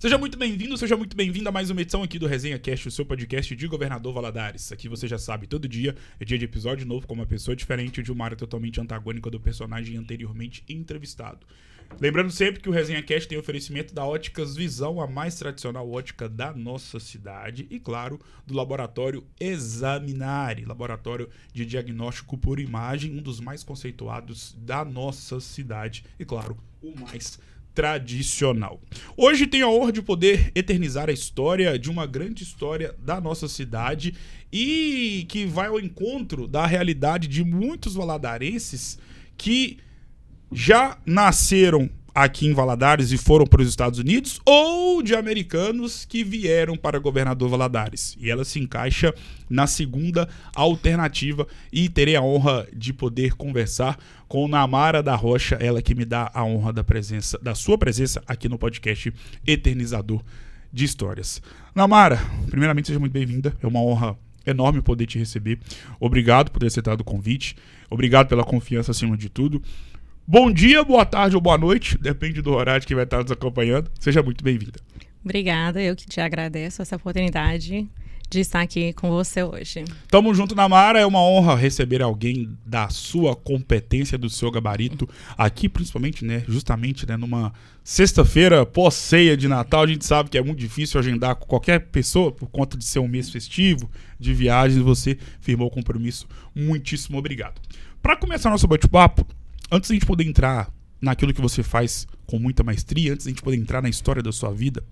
Seja muito bem-vindo, seja muito bem-vinda a mais uma edição aqui do Resenha Cast, o seu podcast de Governador Valadares. Aqui você já sabe, todo dia é dia de episódio novo com uma pessoa diferente de uma área totalmente antagônica do personagem anteriormente entrevistado. Lembrando sempre que o Resenha Cast tem oferecimento da Óticas Visão, a mais tradicional ótica da nossa cidade, e claro, do Laboratório Examinare, laboratório de diagnóstico por imagem, um dos mais conceituados da nossa cidade, e claro, o mais tradicional. Hoje tenho a honra de poder eternizar a história de uma grande história da nossa cidade e que vai ao encontro da realidade de muitos valadarenses que já nasceram aqui em Valadares e foram para os Estados Unidos, ou de americanos que vieram para Governador Valadares. E ela se encaixa na segunda alternativa e terei a honra de poder conversar com Namara da Rocha, ela que me dá a honra da sua presença aqui no podcast Eternizador de Histórias. Namara, primeiramente seja muito bem-vinda, é uma honra enorme poder te receber. Obrigado por ter aceitado o convite, obrigado pela confiança acima de tudo. Bom dia, boa tarde ou boa noite, depende do horário que vai estar nos acompanhando. Seja muito bem-vinda. Obrigada, eu que te agradeço essa oportunidade de estar aqui com você hoje. Tamo junto, Namara, é uma honra receber alguém da sua competência, do seu gabarito, aqui principalmente, justamente, numa sexta-feira pós-ceia de Natal. A gente sabe que é muito difícil agendar com qualquer pessoa, por conta de ser um mês festivo, de viagens, você firmou o compromisso. Muitíssimo obrigado. Para começar nosso bate-papo, antes de a gente poder entrar naquilo que você faz com muita maestria, antes de a gente poder entrar na história da sua vida,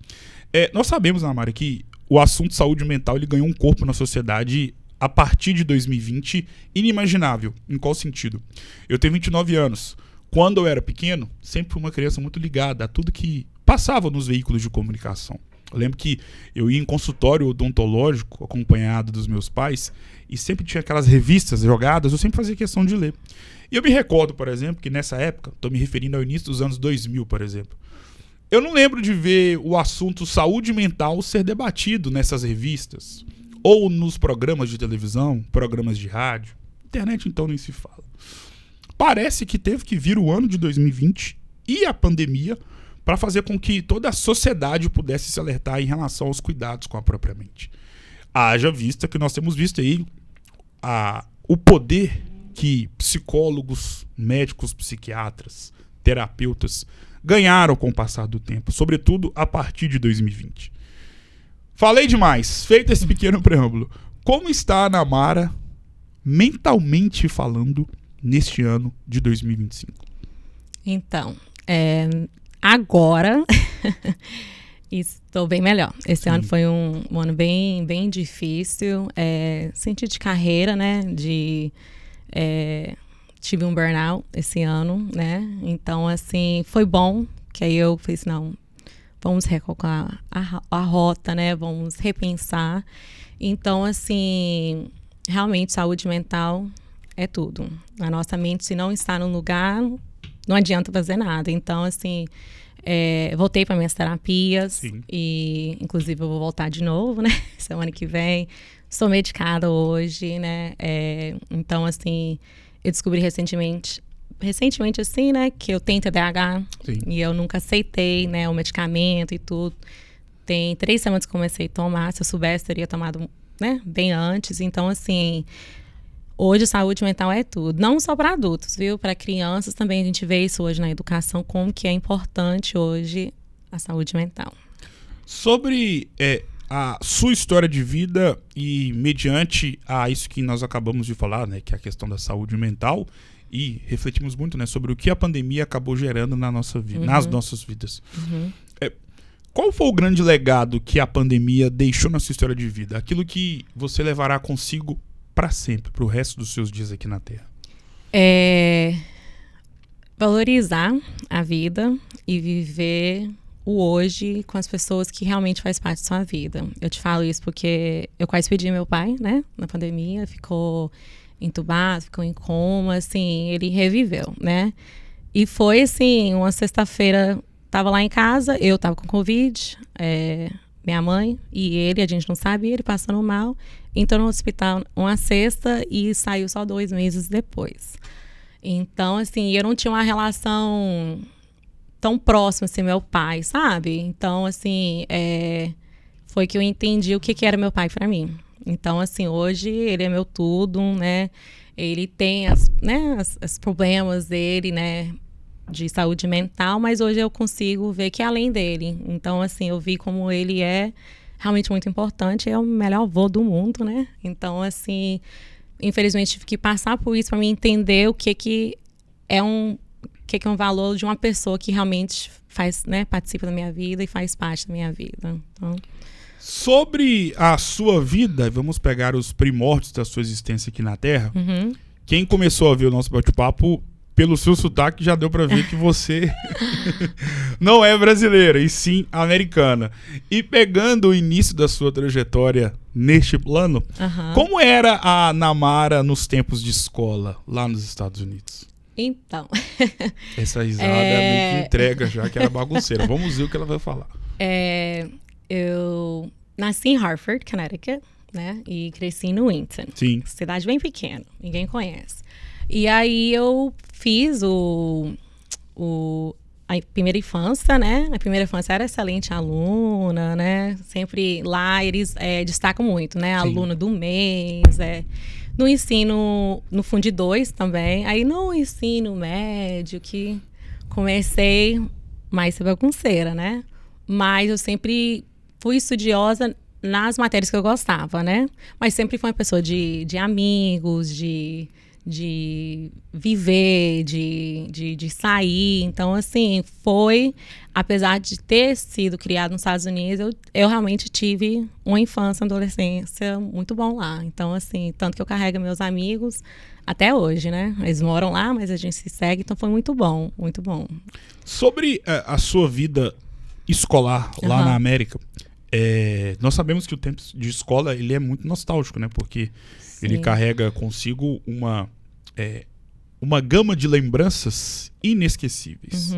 nós sabemos, Namara, que o assunto saúde mental ele ganhou um corpo na sociedade a partir de 2020 inimaginável. Em qual sentido? Eu tenho 29 anos. Quando eu era pequeno, sempre fui uma criança muito ligada a tudo que passava nos veículos de comunicação. Eu lembro que eu ia em consultório odontológico acompanhado dos meus pais e sempre tinha aquelas revistas jogadas, eu sempre fazia questão de ler. E eu me recordo, por exemplo, que nessa época, estou me referindo ao início dos anos 2000, por exemplo, eu não lembro de ver o assunto saúde mental ser debatido nessas revistas, ou nos programas de televisão, programas de rádio. Internet, então, nem se fala. Parece que teve que vir o ano de 2020 e a pandemia para fazer com que toda a sociedade pudesse se alertar em relação aos cuidados com a própria mente. Haja vista que nós temos visto aí o poder que psicólogos, médicos, psiquiatras, terapeutas ganharam com o passar do tempo, sobretudo a partir de 2020. Falei demais, feito esse pequeno preâmbulo. Como está a Namara, mentalmente falando, neste ano de 2025? Então, agora estou bem melhor. Esse ano foi um ano bem, bem difícil. Sentido de carreira, tive um burnout esse ano, Então, assim, foi bom, que aí eu fiz, não, vamos recalcular a rota, Vamos repensar. Então, assim, realmente, saúde mental é tudo. A nossa mente, se não está no lugar, não adianta fazer nada. Então, assim, voltei para minhas terapias. Sim. E, inclusive, eu vou voltar de novo, semana que vem. Sou medicada hoje, Então, assim, eu descobri recentemente assim, que eu tenho TDAH. Sim. E eu nunca aceitei, o medicamento e tudo. Tem 3 semanas que comecei a tomar. Se eu soubesse, teria tomado, bem antes. Então, assim, hoje saúde mental é tudo. Não só para adultos, viu? Para crianças também a gente vê isso hoje na educação, como que é importante hoje a saúde mental. Sobre a sua história de vida e mediante a isso que nós acabamos de falar, que é a questão da saúde mental, e refletimos muito, sobre o que a pandemia acabou gerando na nossa vida, nas nossas vidas. Uhum. Qual foi o grande legado que a pandemia deixou na sua história de vida? Aquilo que você levará consigo para sempre, para o resto dos seus dias aqui na Terra? Valorizar a vida e viver o hoje com as pessoas que realmente faz parte da sua vida. Eu te falo isso porque eu quase perdi meu pai, na pandemia, ficou entubado, ficou em coma, assim, ele reviveu, E foi, assim, uma sexta-feira, tava lá em casa, eu tava com Covid, minha mãe e ele, a gente não sabia, ele passando mal, entrou no hospital uma sexta e saiu só 2 meses depois. Então, assim, eu não tinha uma relação tão próximo, assim, meu pai, sabe? Então, assim, foi que eu entendi o que era meu pai pra mim. Então, assim, hoje ele é meu tudo, né? Ele tem os problemas dele, né? De saúde mental, mas hoje eu consigo ver que é além dele. Então, assim, eu vi como ele é realmente muito importante, é o melhor avô do mundo, né? Então, assim, infelizmente tive que passar por isso para mim entender o que é um valor de uma pessoa que realmente faz, né, participa da minha vida e faz parte da minha vida. Então, sobre a sua vida, vamos pegar os primórdios da sua existência aqui na Terra. Quem começou a ver o nosso bate-papo, pelo seu sotaque, já deu pra ver que você não é brasileira, e sim americana. E pegando o início da sua trajetória neste plano, como era a Namara nos tempos de escola, lá nos Estados Unidos? Então... Essa risada meio que entrega já que era bagunceira. Vamos ver o que ela vai falar. Eu nasci em Hartford, Connecticut, né? E cresci em Winton. Sim. Cidade bem pequena, ninguém conhece. E aí eu fiz a primeira infância, né? A primeira infância era excelente aluna, né? Sempre lá eles destacam muito, né? Sim. Aluna do mês, no ensino, no Fundi 2 também. Aí no ensino médio que comecei mais ser bagunceira, né? Mas eu sempre fui estudiosa nas matérias que eu gostava, né? Mas sempre fui uma pessoa de amigos, de viver, de sair. Então, assim, apesar de ter sido criado nos Estados Unidos, eu realmente tive uma infância, uma adolescência muito bom lá. Então, assim, tanto que eu carrego meus amigos até hoje, né? Eles moram lá, mas a gente se segue, então foi muito bom, muito bom. Sobre a sua vida escolar lá na América, nós sabemos que o tempo de escola ele é muito nostálgico, né? Porque ele carrega consigo uma gama de lembranças inesquecíveis.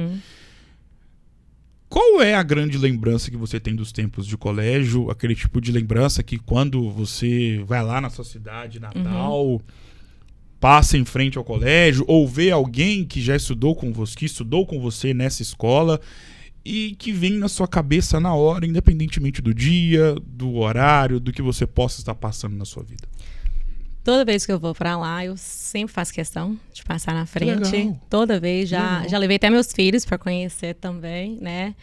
Qual é a grande lembrança que você tem dos tempos de colégio? Aquele tipo de lembrança que quando você vai lá na sua cidade natal, passa em frente ao colégio, ou vê alguém que já estudou com você nessa escola e que vem na sua cabeça na hora, independentemente do dia, do horário, do que você possa estar passando na sua vida? Toda vez que eu vou pra lá, eu sempre faço questão de passar na frente. Legal. Toda vez. Já levei até meus filhos pra conhecer também, né?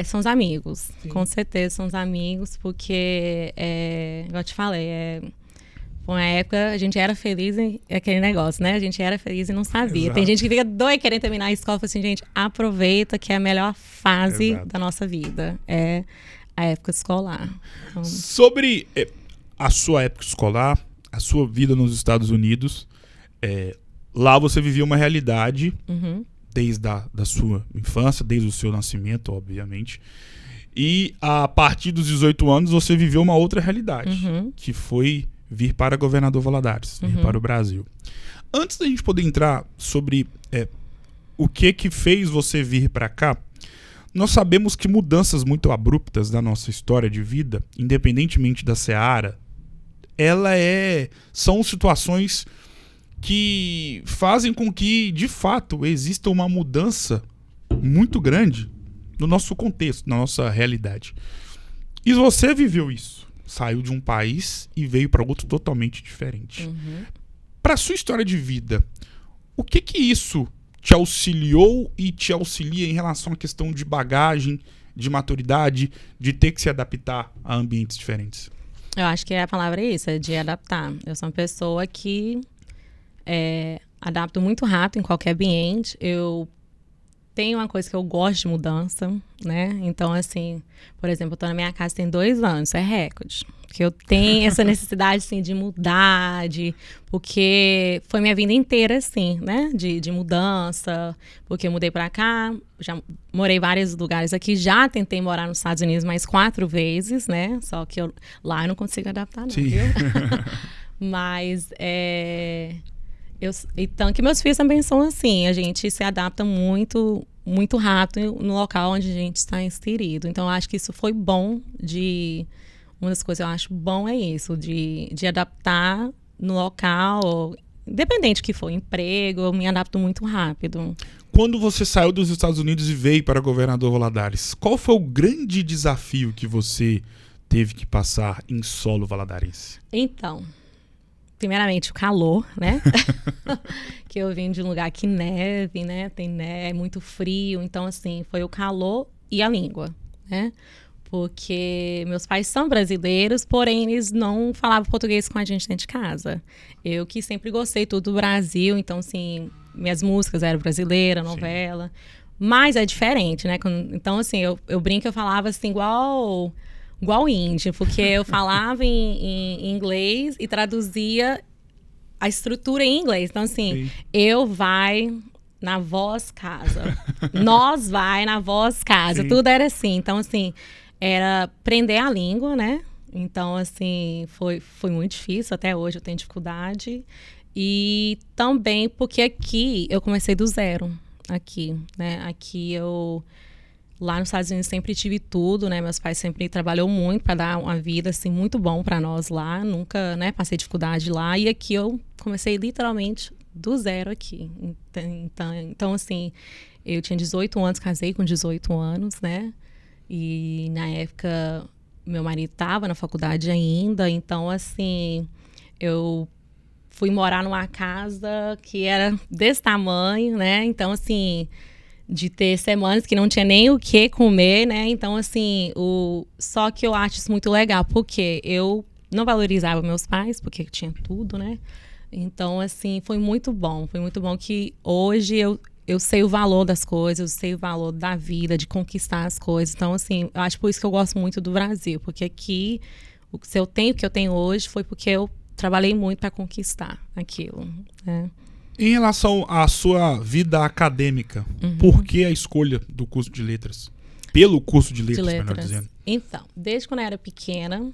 São os amigos. Sim. Com certeza são os amigos, porque, igual eu te falei, foi uma época, a gente era feliz em aquele negócio, né? A gente era feliz e não sabia. Exato. Tem gente que fica doida querendo terminar a escola e fala assim, gente, aproveita que é a melhor fase da nossa vida. É a época escolar. Então... Sobre a sua época escolar, a sua vida nos Estados Unidos, lá você vivia uma realidade desde da sua infância, desde o seu nascimento, obviamente. E a partir dos 18 anos você viveu uma outra realidade, que foi vir para Governador Valadares, vir para o Brasil. Antes da gente poder entrar sobre o que fez você vir para cá, nós sabemos que mudanças muito abruptas da nossa história de vida, independentemente da seara, são situações que fazem com que, de fato, exista uma mudança muito grande no nosso contexto, na nossa realidade. E você viveu isso. Saiu de um país e veio para outro totalmente diferente. Para sua história de vida, o que isso te auxiliou e te auxilia em relação à questão de bagagem, de maturidade, de ter que se adaptar a ambientes diferentes? Eu acho que a palavra é isso, é de adaptar. Eu sou uma pessoa que adapto muito rápido em qualquer ambiente. Eu tenho uma coisa que eu gosto de mudança, né? Então, assim, por exemplo, eu tô na minha casa tem 2 anos, isso é recorde. Porque eu tenho essa necessidade, assim, de mudar, porque foi minha vida inteira, assim, né? De mudança, porque eu mudei pra cá, já morei em vários lugares aqui, já tentei morar nos Estados Unidos mais 4 vezes, né? Só que lá eu não consigo adaptar, não, Sim. viu? Mas, então, que meus filhos também são assim, a gente se adapta muito, muito rápido no local onde a gente está inserido. Então, eu acho que isso foi bom uma das coisas que eu acho bom é isso, de adaptar no local, independente do que for, emprego, eu me adapto muito rápido. Quando você saiu dos Estados Unidos e veio para Governador Valadares, qual foi o grande desafio que você teve que passar em solo valadarense? Então, primeiramente o calor, né? Que eu vim de um lugar que neve, né? Tem neve, é muito frio. Então, assim, foi o calor e a língua, né? Porque meus pais são brasileiros, porém eles não falavam português com a gente dentro de casa. Eu que sempre gostei tudo do Brasil, então, assim, minhas músicas eram brasileiras, novela. Sim. Mas é diferente, né? Então, assim, eu brinco, eu falava assim, igual índio, porque eu falava em inglês e traduzia a estrutura em inglês. Então, assim, eu vai na voz casa, nós vai na voz casa, tudo era assim. Então, assim, era aprender a língua, né? Então, assim, foi muito difícil, até hoje eu tenho dificuldade. E também porque aqui eu comecei do zero, aqui, né? Aqui lá nos Estados Unidos sempre tive tudo, né? Meus pais sempre trabalhou muito para dar uma vida assim muito bom para nós lá. Nunca, né, passei dificuldade lá. E aqui eu comecei literalmente do zero aqui. Então assim, eu tinha 18 anos, casei com 18 anos, né? E na época meu marido estava na faculdade ainda. Então assim, eu fui morar numa casa que era desse tamanho, né? Então assim, de ter semanas que não tinha nem o que comer, né? Então, assim, só que eu acho isso muito legal, porque eu não valorizava meus pais, porque tinha tudo, né? Então, assim, foi muito bom que hoje eu sei o valor das coisas, eu sei o valor da vida, de conquistar as coisas. Então, assim, eu acho por isso que eu gosto muito do Brasil, porque aqui, se eu tenho o que eu tenho hoje, foi porque eu trabalhei muito para conquistar aquilo, né? Em relação à sua vida acadêmica, por que a escolha do curso de letras? Pelo curso de letras, melhor dizendo. Então, desde quando eu era pequena,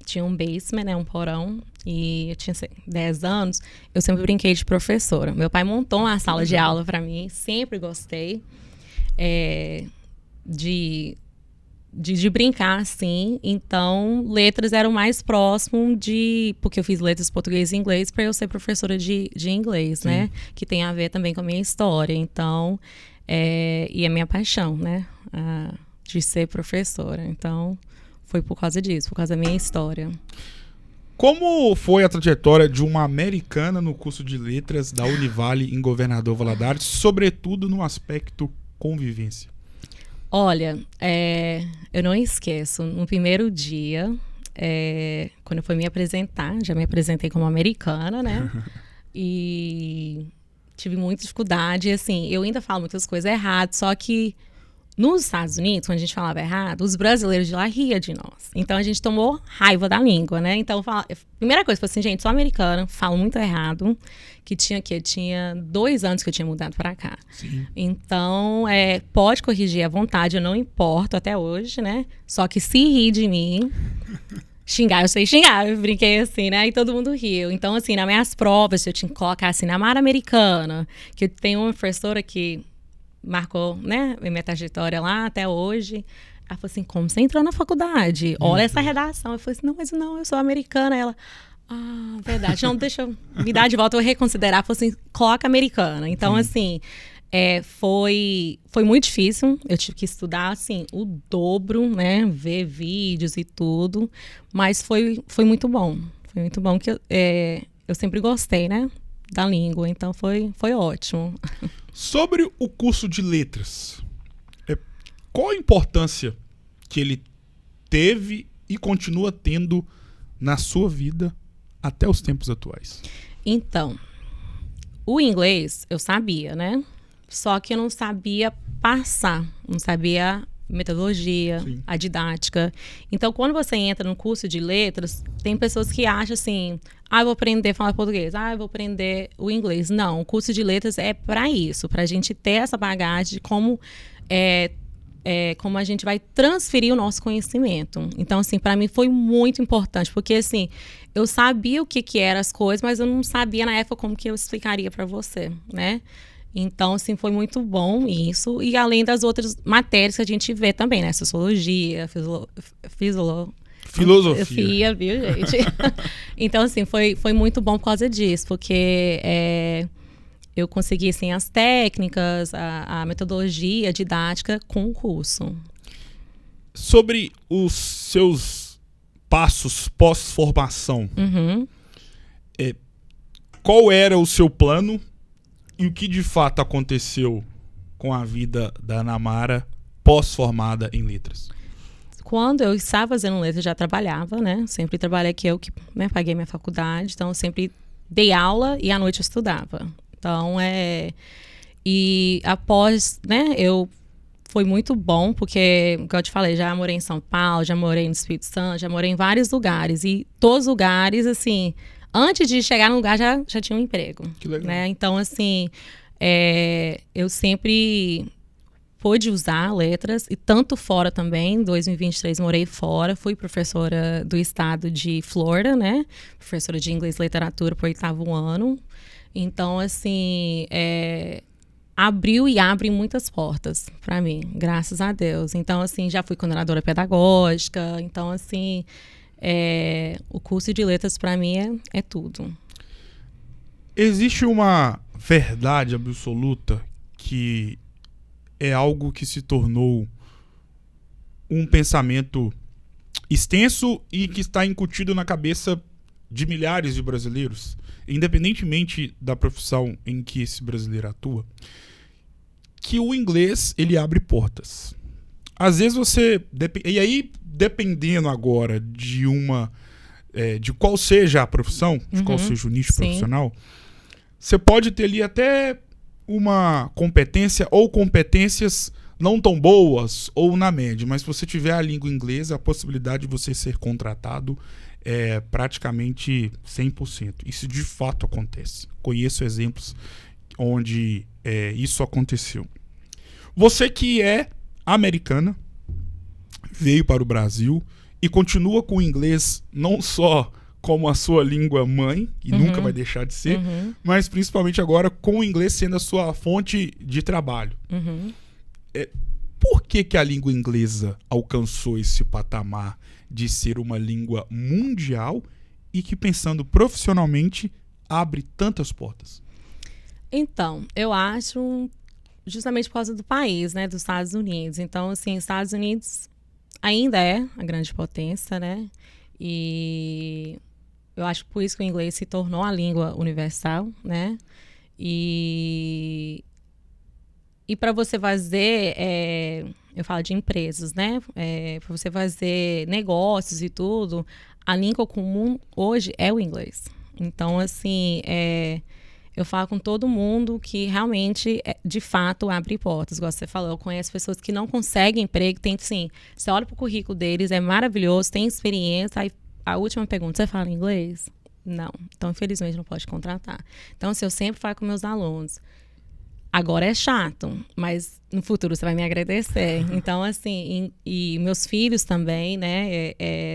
tinha um basement, né, um porão, e eu tinha 10 anos, eu sempre brinquei de professora. Meu pai montou uma sala de aula para mim, sempre gostei de brincar, assim. Então, letras era o mais próximo porque eu fiz letras português e inglês para eu ser professora de inglês, sim, né? Que tem a ver também com a minha história. Então, e a minha paixão, né? De ser professora. Então, foi por causa disso, por causa da minha história. Como foi a trajetória de uma americana no curso de letras da Univale em Governador Valadares, sobretudo no aspecto convivência? Olha, eu não esqueço, no primeiro dia, quando eu fui me apresentar, já me apresentei como americana, né? E tive muita dificuldade, assim, eu ainda falo muitas coisas erradas, só que nos Estados Unidos, quando a gente falava errado, os brasileiros de lá riam de nós. Então, a gente tomou raiva da língua, né? Então, primeira coisa, foi assim, gente, sou americana, falo muito errado, que tinha 2 anos que eu tinha mudado pra cá. Sim. Então, pode corrigir à vontade, eu não importo até hoje, né? Só que se rir de mim, xingar, eu sei xingar, eu brinquei assim, né? E todo mundo riu. Então, assim, nas minhas provas, eu tinha que colocar assim, na Mara Americana, que eu tenho uma professora que marcou, né, minha trajetória lá até hoje. Ela falou assim, como você entrou na faculdade? Olha essa redação. Eu falei assim, não, eu sou americana. Ela, verdade, não, deixa eu me dar de volta, eu vou reconsiderar. Falei assim, coloca americana. Então, assim, foi muito difícil. Eu tive que estudar, assim, o dobro, né, ver vídeos e tudo. Mas foi muito bom. Foi muito bom, que eu sempre gostei, né, da língua. Então, foi ótimo. Sobre o curso de letras, qual a importância que ele teve e continua tendo na sua vida até os tempos atuais? Então, o inglês eu sabia, né? Só que eu não sabia passar, não sabia metodologia, sim, a didática. Então, quando você entra no curso de letras, tem pessoas que acham assim, eu vou aprender a falar português, eu vou aprender o inglês. Não, o curso de letras é para isso, para a gente ter essa bagagem de como a gente vai transferir o nosso conhecimento. Então, assim, para mim foi muito importante, porque, assim, eu sabia o que eram as coisas, mas eu não sabia na época como que eu explicaria para você, né? Então, assim, foi muito bom isso. E além das outras matérias que a gente vê também, né? Sociologia, filosofia, viu, gente? Então, assim, foi muito bom por causa disso, porque eu consegui, assim, as técnicas, a metodologia didática com o curso. Sobre os seus passos pós-formação, qual era o seu plano e o que de fato aconteceu com a vida da Ana Mara pós-formada em letras? Quando eu estava fazendo letras, já trabalhava, né? Sempre trabalhei que eu que, né, paguei minha faculdade, então eu sempre dei aula e à noite eu estudava. Então, e após, né, foi muito bom, porque, como eu te falei, já morei em São Paulo, já morei no Espírito Santo, já morei em vários lugares. E todos os lugares, assim, antes de chegar no lugar, já tinha um emprego. Que legal. Né? Então, assim, eu sempre pude usar letras, e tanto fora também. Em 2023 morei fora, fui professora do estado de Flórida, né? Professora de inglês e literatura por 8º ano. Então, assim, abriu e abre muitas portas para mim, graças a Deus. Então, assim, já fui coordenadora pedagógica. Então, assim, o curso de letras para mim é tudo. Existe uma verdade absoluta que é algo que se tornou um pensamento extenso e que está incutido na cabeça de milhares de brasileiros, independentemente da profissão em que esse brasileiro atua, que o inglês, ele abre portas. Às vezes você... E aí, dependendo agora de de qual seja a profissão, de qual seja o nicho profissional, você pode ter ali até uma competência ou competências não tão boas ou na média, mas se você tiver a língua inglesa, a possibilidade de você ser contratado é praticamente 100%. Isso de fato acontece. Conheço exemplos onde isso aconteceu. Você que é americana, veio para o Brasil e continua com o inglês não só como a sua língua mãe, e nunca vai deixar de ser, mas principalmente agora com o inglês sendo a sua fonte de trabalho. Por que a língua inglesa alcançou esse patamar de ser uma língua mundial e que, pensando profissionalmente, abre tantas portas? Então, eu acho justamente por causa do país, né, dos Estados Unidos. Então, assim, os Estados Unidos ainda é a grande potência, né? E eu acho por isso que o inglês se tornou a língua universal, né? E para você fazer, eu falo de empresas, né? Para você fazer negócios e tudo, a língua comum hoje é o inglês. Então, assim, eu falo com todo mundo que realmente, de fato, abre portas. Igual você falou, eu conheço pessoas que não conseguem emprego, tem, sim, você olha para o currículo deles, é maravilhoso, tem experiência, aí a última pergunta, você fala inglês? Não. Então, infelizmente, não pode contratar. Então, assim, eu sempre falo com meus alunos, agora é chato, mas no futuro você vai me agradecer. Então, assim, e meus filhos também, né,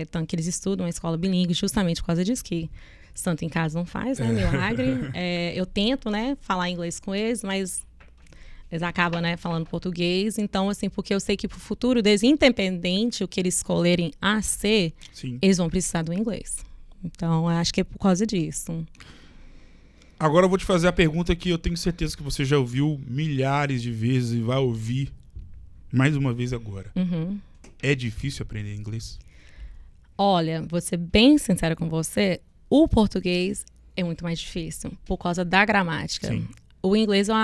tanto que eles estudam na escola bilíngue justamente por causa disso, que santo em casa não faz, né, milagre. Eu tento, né, falar inglês com eles, mas eles acabam, né, falando português. Então, assim, porque eu sei que pro futuro deles, independente o que eles escolherem a ser, sim, eles vão precisar do inglês. Então, eu acho que é por causa disso. Agora eu vou te fazer a pergunta que eu tenho certeza que você já ouviu milhares de vezes e vai ouvir mais uma vez agora. É difícil aprender inglês? Olha, vou ser bem sincera com você, o português é muito mais difícil por causa da gramática. Sim. O inglês eu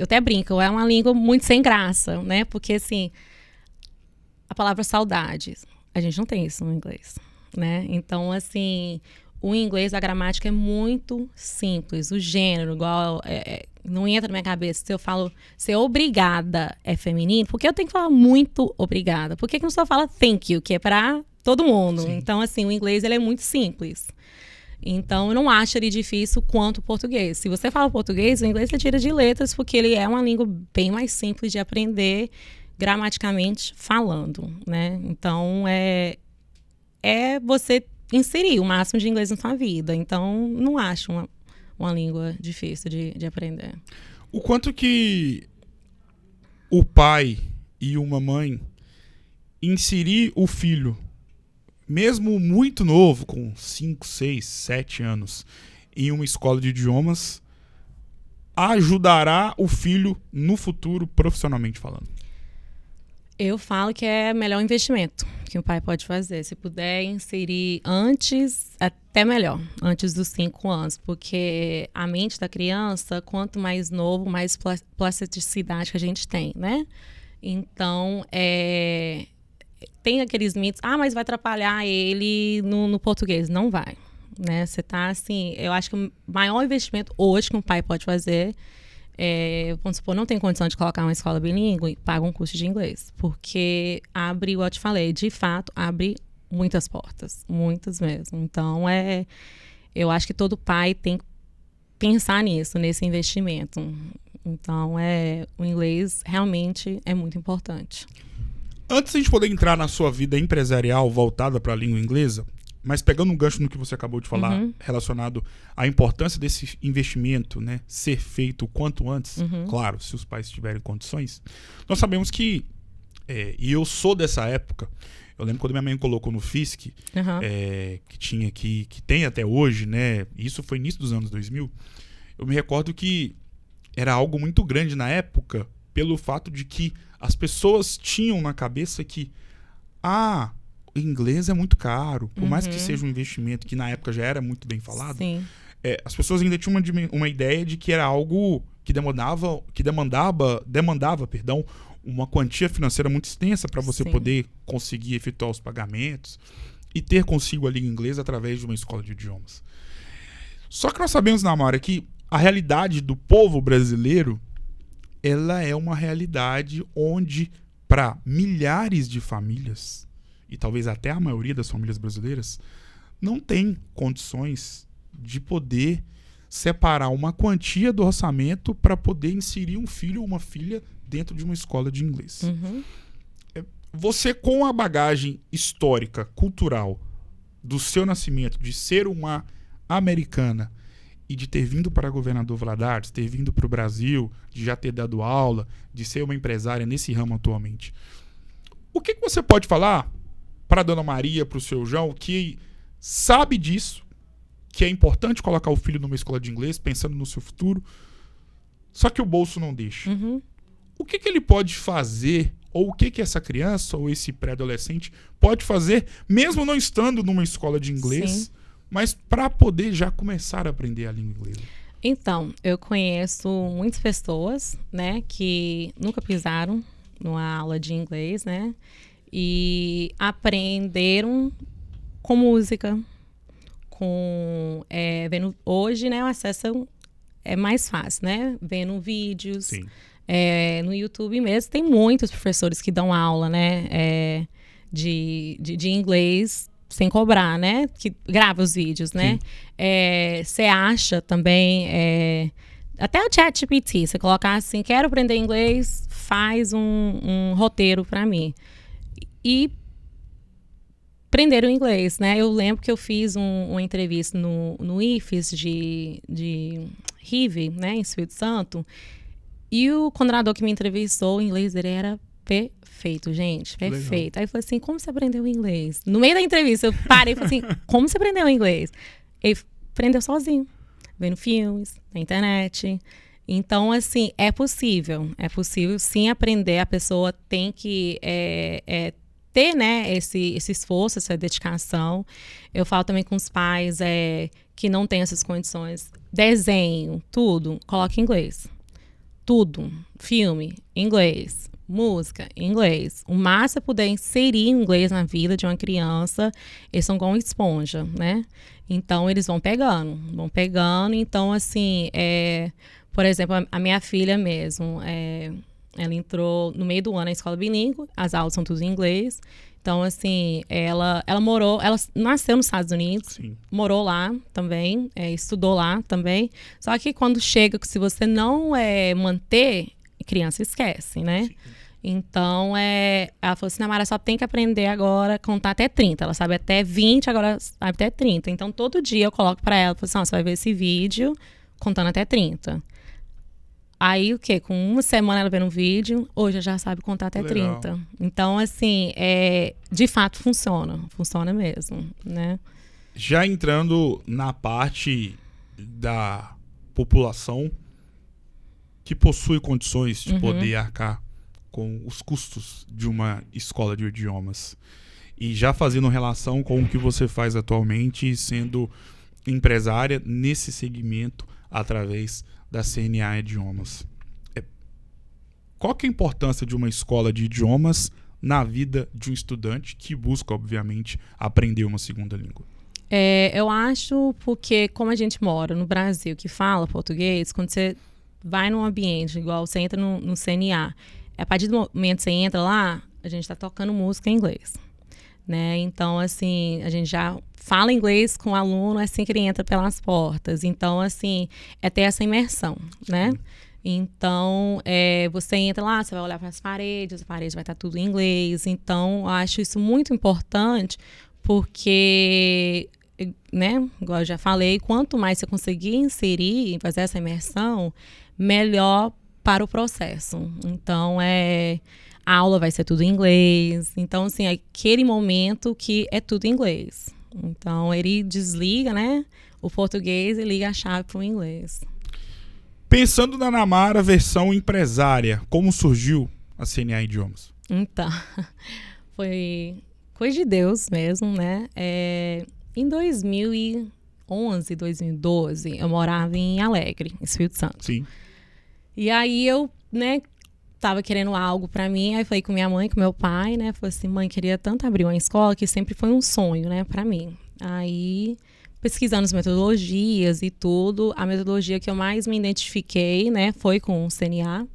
até brinco, é uma língua muito sem graça, né? Porque, assim, a palavra saudades, a gente não tem isso no inglês, né? Então, assim, o inglês, a gramática é muito simples. O gênero, igual, não entra na minha cabeça. Se eu falo ser obrigada é feminino, porque eu tenho que falar muito obrigada? Por que não só fala thank you, que é pra todo mundo? Sim. Então, assim, o inglês, ele é muito simples. Então, eu não acho ele difícil quanto o português. Se você fala português, o inglês você tira de letras, porque ele é uma língua bem mais simples de aprender gramaticamente falando, né? Então, é você inserir o máximo de inglês na sua vida. Então, não acho uma língua difícil de aprender. O quanto que o pai e uma mãe inserir o filho, mesmo muito novo, com 5, 6, 7 anos, em uma escola de idiomas, ajudará o filho no futuro, profissionalmente falando? Eu falo que é o melhor investimento que o pai pode fazer. Se puder inserir antes, até melhor, antes dos 5 anos. Porque a mente da criança, quanto mais novo, mais plasticidade que a gente tem, né? Então, tem aqueles mitos, mas vai atrapalhar ele no português. Não vai, né? Você tá assim, eu acho que o maior investimento hoje que um pai pode fazer vamos supor, não tem condição de colocar uma escola bilíngue, paga um curso de inglês. Porque abre, igual eu te falei, de fato, abre muitas portas. Muitas mesmo. Então, eu acho que todo pai tem que pensar nisso, nesse investimento. Então, o inglês realmente é muito importante. Antes de a gente poder entrar na sua vida empresarial voltada para a língua inglesa, mas pegando um gancho no que você acabou de falar, relacionado à importância desse investimento, né, ser feito o quanto antes, claro, se os pais tiverem condições, nós sabemos que, e eu sou dessa época, eu lembro quando minha mãe colocou no FISC, que tinha aqui, que tem até hoje, né, isso foi início dos anos 2000, eu me recordo que era algo muito grande na época, pelo fato de que as pessoas tinham na cabeça que, o inglês é muito caro, por mais que seja um investimento que na época já era muito bem falado, as pessoas ainda tinham uma ideia de que era algo que demandava uma quantia financeira muito extensa para você poder conseguir efetuar os pagamentos e ter consigo a língua inglesa através de uma escola de idiomas. Só que nós sabemos, Namara, que a realidade do povo brasileiro, ela é uma realidade onde, para milhares de famílias, e talvez até a maioria das famílias brasileiras, não tem condições de poder separar uma quantia do orçamento para poder inserir um filho ou uma filha dentro de uma escola de inglês. Você, com a bagagem histórica, cultural, do seu nascimento, de ser uma americana e de ter vindo para Governador Valadares, ter vindo para o Brasil, de já ter dado aula, de ser uma empresária nesse ramo atualmente, o que você pode falar para a Dona Maria, para o seu João, que sabe disso, que é importante colocar o filho numa escola de inglês, pensando no seu futuro, só que o bolso não deixa? O que ele pode fazer, ou o que essa criança ou esse pré-adolescente pode fazer, mesmo não estando numa escola de inglês, mas para poder já começar a aprender a língua inglesa? Então, eu conheço muitas pessoas, né, que nunca pisaram numa aula de inglês, né, e aprenderam com música, vendo. Hoje, né, o acesso é mais fácil, né? Vendo vídeos. No YouTube mesmo, tem muitos professores que dão aula, né? De inglês sem cobrar, né? Que grava os vídeos, né? Você acha também... até o ChatGPT, você colocar assim, quero aprender inglês, faz um roteiro para mim. E aprender o inglês, né? Eu lembro que eu fiz uma entrevista no IFES de Rive, né? Em Espírito Santo. E o coordenador que me entrevistou, o inglês dele era perfeito, gente. Perfeito. Legal. Aí eu falei assim, como você aprendeu inglês? No meio da entrevista, eu parei e falei assim, como você aprendeu inglês? Ele aprendeu sozinho, vendo filmes, na internet. Então, assim, é possível sim aprender. A pessoa tem que ter, né, esse esforço, essa dedicação. Eu falo também com os pais que não têm essas condições. Desenho, tudo, coloca em inglês. Tudo. Filme, inglês. Música, inglês. O máximo é poder inserir inglês na vida de uma criança, eles são como esponja, né? Então, eles vão pegando. Então, assim, por exemplo, a minha filha mesmo, ela entrou no meio do ano na escola bilíngue, as aulas são tudo em inglês. Então, assim, ela nasceu nos Estados Unidos, morou lá também, estudou lá também. Só que quando chega, se você não manter, a criança esquece, né? Sim. Então, ela falou assim, Namara, só tem que aprender agora a contar até 30. Ela sabe até 20, agora sabe até 30. Então, todo dia eu coloco pra ela, falo assim, você vai ver esse vídeo contando até 30. Aí, o quê? Com uma semana ela vendo um vídeo, hoje ela já sabe contar até 30. Então, assim, de fato funciona mesmo, né? Já entrando na parte da população que possui condições de poder arcar com os custos de uma escola de idiomas. E já fazendo relação com o que você faz atualmente, sendo empresária nesse segmento através da CNA Idiomas. Qual que é a importância de uma escola de idiomas na vida de um estudante que busca, obviamente, aprender uma segunda língua? Eu acho porque, como a gente mora no Brasil, que fala português, quando você vai num ambiente, igual você entra no CNA, a partir do momento que você entra lá, a gente está tocando música em inglês, né? Então, assim, a gente já fala inglês com o aluno assim que ele entra pelas portas. Então, assim, é ter essa imersão, né? Então, você entra lá, você vai olhar para as paredes vai estar tudo em inglês. Então, eu acho isso muito importante porque, né, igual eu já falei, quanto mais você conseguir inserir, fazer essa imersão, melhor para o processo. Então, a aula vai ser tudo em inglês. Então, assim, aquele momento que é tudo em inglês. Então, ele desliga, né, o português e liga a chave para o inglês. Pensando na Namara versão empresária, como surgiu a CNA Idiomas? Então, foi coisa de Deus mesmo, né? Em 2011, 2012, eu morava em Alegre, Espírito Santo. Sim. E aí eu, né, tava querendo algo pra mim, aí falei com minha mãe, com meu pai, né? Falei assim, mãe, queria tanto abrir uma escola que sempre foi um sonho, né, pra mim. Aí, pesquisando as metodologias e tudo, a metodologia que eu mais me identifiquei, né, foi com o CNA.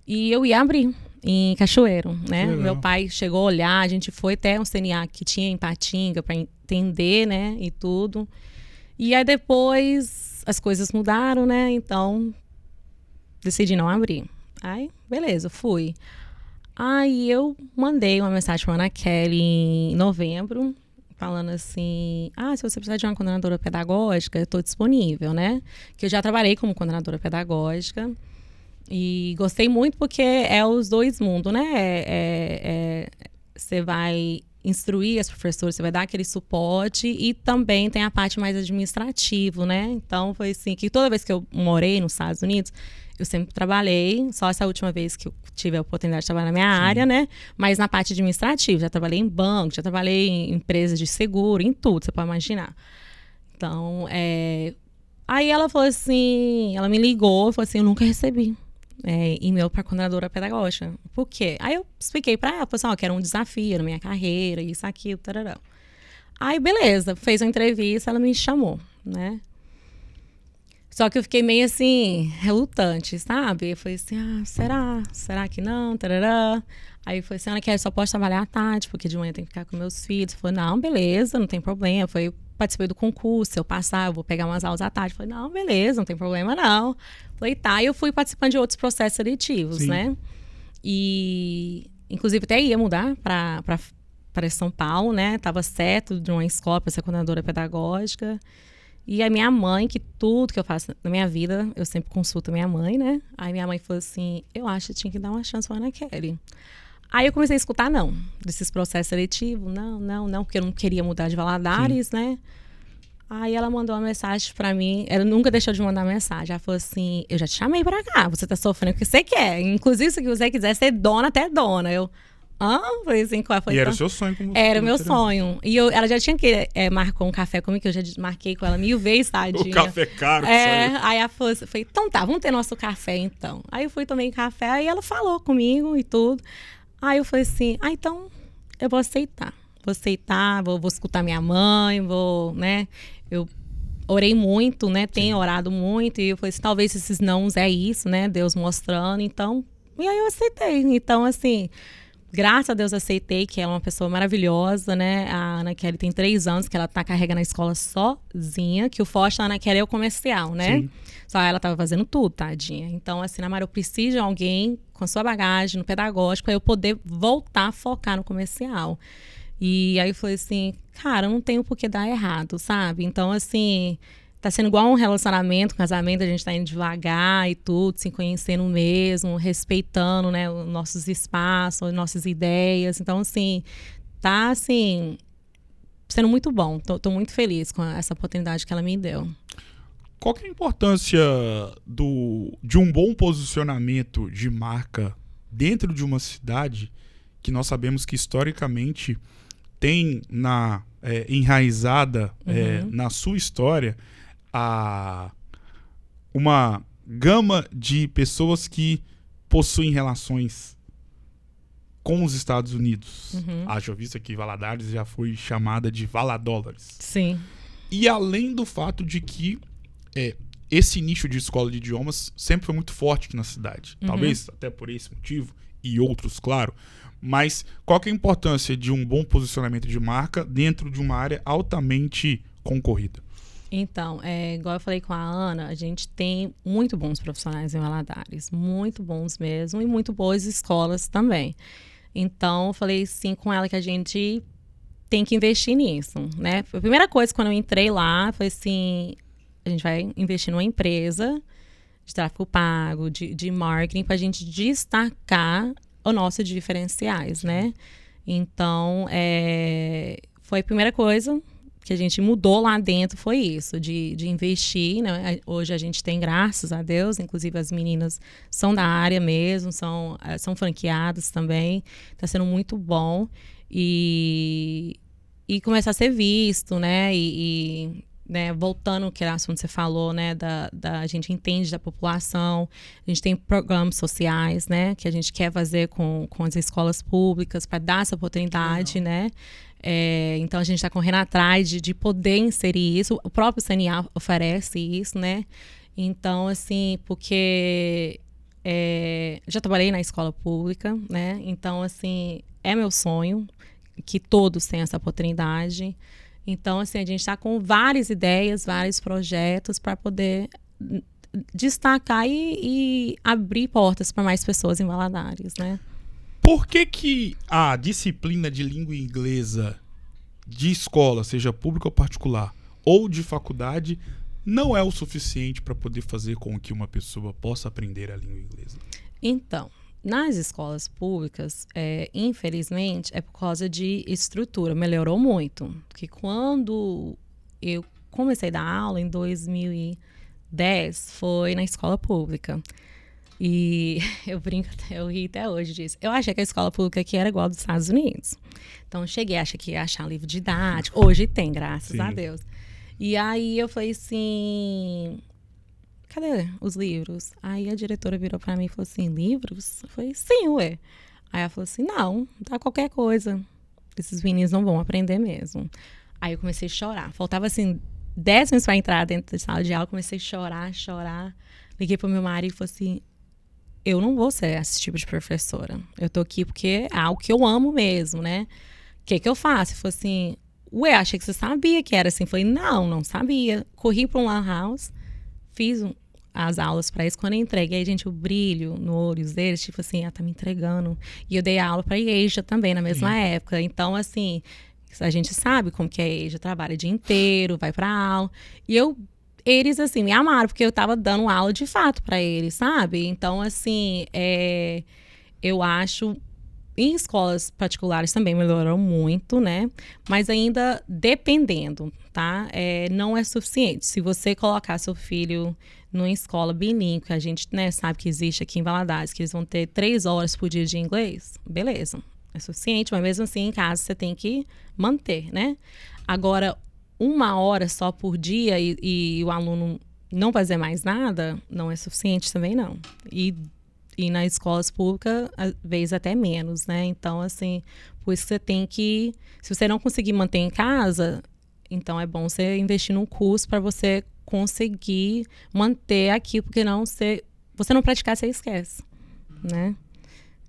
E eu ia abrir em Cachoeiro, né? Meu pai chegou a olhar, a gente foi até um CNA que tinha em Patinga pra entender, né, e tudo. E aí depois as coisas mudaram, né? Então decidi não abrir. Aí, beleza, fui. Aí eu mandei uma mensagem para a Ana Kelly em novembro, falando assim, se você precisar de uma coordenadora pedagógica, eu estou disponível, né? Que eu já trabalhei como coordenadora pedagógica e gostei muito porque é os dois mundos, né? Você vai instruir as professoras, você vai dar aquele suporte e também tem a parte mais administrativa, né? Então, foi assim, que toda vez que eu morei nos Estados Unidos, eu sempre trabalhei, só essa última vez que eu tive a oportunidade de trabalhar na minha área, né? Mas na parte administrativa, já trabalhei em banco, já trabalhei em empresas de seguro, em tudo, você pode imaginar. Então, aí ela falou assim, ela me ligou e falou assim, eu nunca recebi e-mail para coordenadora pedagógica. Por quê? Aí eu expliquei para ela, falei assim, que era um desafio na minha carreira, isso, aquilo, tarará. Aí, beleza, fez uma entrevista, ela me chamou, né? Só que eu fiquei meio assim, relutante, sabe? Eu falei assim, será? Será que não? Tarará. Aí eu falei assim, Ana Kelly, só posso trabalhar à tarde, porque de manhã eu tenho que ficar com meus filhos. Eu falei, não, beleza, não tem problema. Eu participei do concurso, se eu passar, eu vou pegar umas aulas à tarde. Eu falei, não, beleza, não tem problema não. Eu falei, tá. E eu fui participando de outros processos seletivos, Sim. né? E, inclusive, até ia mudar para São Paulo, né? Tava certo de uma escola para ser coordenadora pedagógica. E a minha mãe, que tudo que eu faço na minha vida, eu sempre consulto a minha mãe, né? Aí minha mãe falou assim, eu acho que tinha que dar uma chance pra Ana Kelly. Aí eu comecei a escutar não, desses processos seletivos, não, porque eu não queria mudar de Valadares, Sim. né? Aí ela mandou uma mensagem pra mim, ela nunca deixou de mandar mensagem, ela falou assim, eu já te chamei pra cá, você tá sofrendo o que você quer, inclusive se você quiser ser dona, até dona. Falei assim, e era o seu sonho como Era o meu sonho. E ela já tinha marcou um café comigo, que eu já marquei com ela 1000 vezes, tadinha. O café caro. Aí ela falou assim, então tá, vamos ter nosso café então. Aí eu fui, tomei café, aí ela falou comigo e tudo. Aí eu falei assim, então eu vou aceitar. Vou escutar minha mãe, né? Eu orei muito, né? Tenho orado muito. E eu falei assim, talvez esses nãos é isso, né? Deus mostrando, então... E aí eu aceitei. Então, assim... Graças a Deus aceitei, que ela é uma pessoa maravilhosa, né? A Ana Kelly tem 3 anos que ela tá carregando a escola sozinha, que o forte da Ana Kelly é o comercial, né? Sim. Só ela tava fazendo tudo, tadinha. Então, assim, Namara, eu preciso de alguém com a sua bagagem no pedagógico para eu poder voltar a focar no comercial. E aí eu falei assim, cara, não tenho por que dar errado, sabe? Então, assim... Tá sendo igual um relacionamento, um casamento, a gente tá indo devagar e tudo, se conhecendo mesmo, respeitando, né, os nossos espaços, as nossas ideias. Então, assim, tá, assim, sendo muito bom. Tô muito feliz com essa oportunidade que ela me deu. qual que é a importância de um bom posicionamento de marca dentro de uma cidade que nós sabemos que historicamente tem enraizada na sua história uma gama de pessoas que possuem relações com os Estados Unidos. Haja visto que Valadares já foi chamada de Valadólares. Sim. E além do fato de que esse nicho de escola de idiomas sempre foi muito forte aqui na cidade. Talvez até por esse motivo, e outros, claro. Mas qual que é a importância de um bom posicionamento de marca dentro de uma área altamente concorrida? Então, igual eu falei com a Ana, a gente tem muito bons profissionais em Valadares, muito bons mesmo, e muito boas escolas também. Então, eu falei sim com ela que a gente tem que investir nisso, né? A primeira coisa, quando eu entrei lá, foi assim, a gente vai investir numa empresa de tráfego pago, de marketing, para a gente destacar os nossos diferenciais, né? Então, foi a primeira coisa que a gente mudou lá dentro, foi isso, de investir, né? Hoje a gente tem, graças a Deus, inclusive as meninas são da área mesmo, são franqueadas também, está sendo muito bom, e começar a ser visto, né? Né, voltando ao que era assunto que você falou, né, a gente entende da população, a gente tem programas sociais, né, que a gente quer fazer com as escolas públicas para dar essa oportunidade, né, então a gente está correndo atrás de poder inserir isso, o próprio CNA oferece isso, né, então assim, porque já trabalhei na escola pública, né, então assim, é meu sonho que todos tenham essa oportunidade. Então, assim, a gente está com várias ideias, vários projetos para poder destacar e abrir portas para mais pessoas em Valadares, né? Por que a disciplina de língua inglesa de escola, seja pública ou particular, ou de faculdade, não é o suficiente para poder fazer com que uma pessoa possa aprender a língua inglesa? Então, nas escolas públicas, infelizmente, é por causa de estrutura. Melhorou muito. Porque quando eu comecei a dar aula, em 2010, foi na escola pública. E eu brinco, eu rio até hoje disso. Eu achei que a escola pública aqui era igual dos Estados Unidos. Então, eu cheguei, achei que ia achar um livro didático. Hoje tem, graças a Deus. E aí, eu falei assim... Cadê os livros? Aí a diretora virou pra mim e falou assim, livros? Eu falei, sim, ué. Aí ela falou assim, não, dá qualquer coisa. Esses meninos não vão aprender mesmo. Aí eu comecei a chorar. Faltava, assim, 10 minutos pra entrar dentro da sala de aula. Comecei a chorar. Liguei pro meu marido e falei assim, eu não vou ser esse tipo de professora. Eu tô aqui porque é algo que eu amo mesmo, né? O que eu faço? Ele falou assim, ué, achei que você sabia que era assim. Eu falei, não sabia. Corri pra um lan house, fiz as aulas para isso. Quando eu entreguei, gente, o brilho no olhos deles, tipo assim, tá me entregando. E eu dei aula para a EJA também, na mesma época. Então, assim, a gente sabe como que é a EJA, trabalha o dia inteiro, vai para aula. E eles, assim, me amaram, porque eu tava dando aula de fato para eles, sabe? Então, assim, eu acho... Em escolas particulares também melhorou muito, né? Mas ainda dependendo, tá? Não é suficiente. Se você colocar seu filho numa escola bilíngue, que a gente, né, sabe que existe aqui em Valadares, que eles vão ter 3 horas por dia de inglês, beleza. É suficiente, mas mesmo assim, em casa, você tem que manter, né? Agora, 1 hora só por dia e o aluno não fazer mais nada, não é suficiente também, não. E nas escolas públicas, às vezes até menos, né? Então, assim, por isso que você tem que... Se você não conseguir manter em casa, então é bom você investir num curso para você conseguir manter aqui, porque não você não praticar, você esquece, né?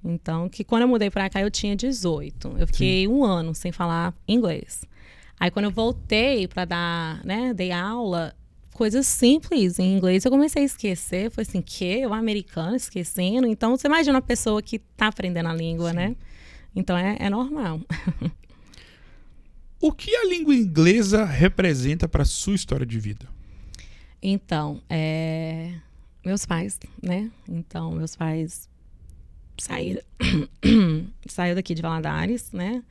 Então, que quando eu mudei para cá, eu tinha 18. Eu fiquei 1 ano sem falar inglês. Aí, quando eu voltei para dar, né, dei aula... Coisas simples em inglês, eu comecei a esquecer. Foi assim, eu americana esquecendo. Então, você imagina uma pessoa que está aprendendo a língua, né? Então, é normal. O que a língua inglesa representa para a sua história de vida? Então, meus pais, né? Então, meus pais saíram daqui de Valadares, né?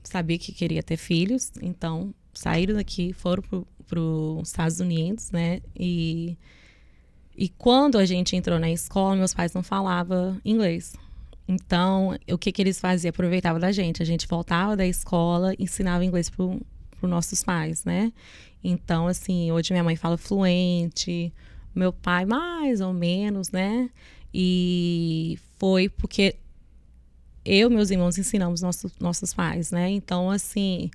Sabia que queria ter filhos, então... saíram daqui, foram para os Estados Unidos, né? E quando a gente entrou na escola, meus pais não falavam inglês. Então, o que eles faziam? Aproveitavam da gente. A gente voltava da escola e ensinava inglês para os nossos pais, né? Então, assim, hoje minha mãe fala fluente, meu pai mais ou menos, né? E foi porque eu e meus irmãos ensinamos nossos pais, né? Então, assim,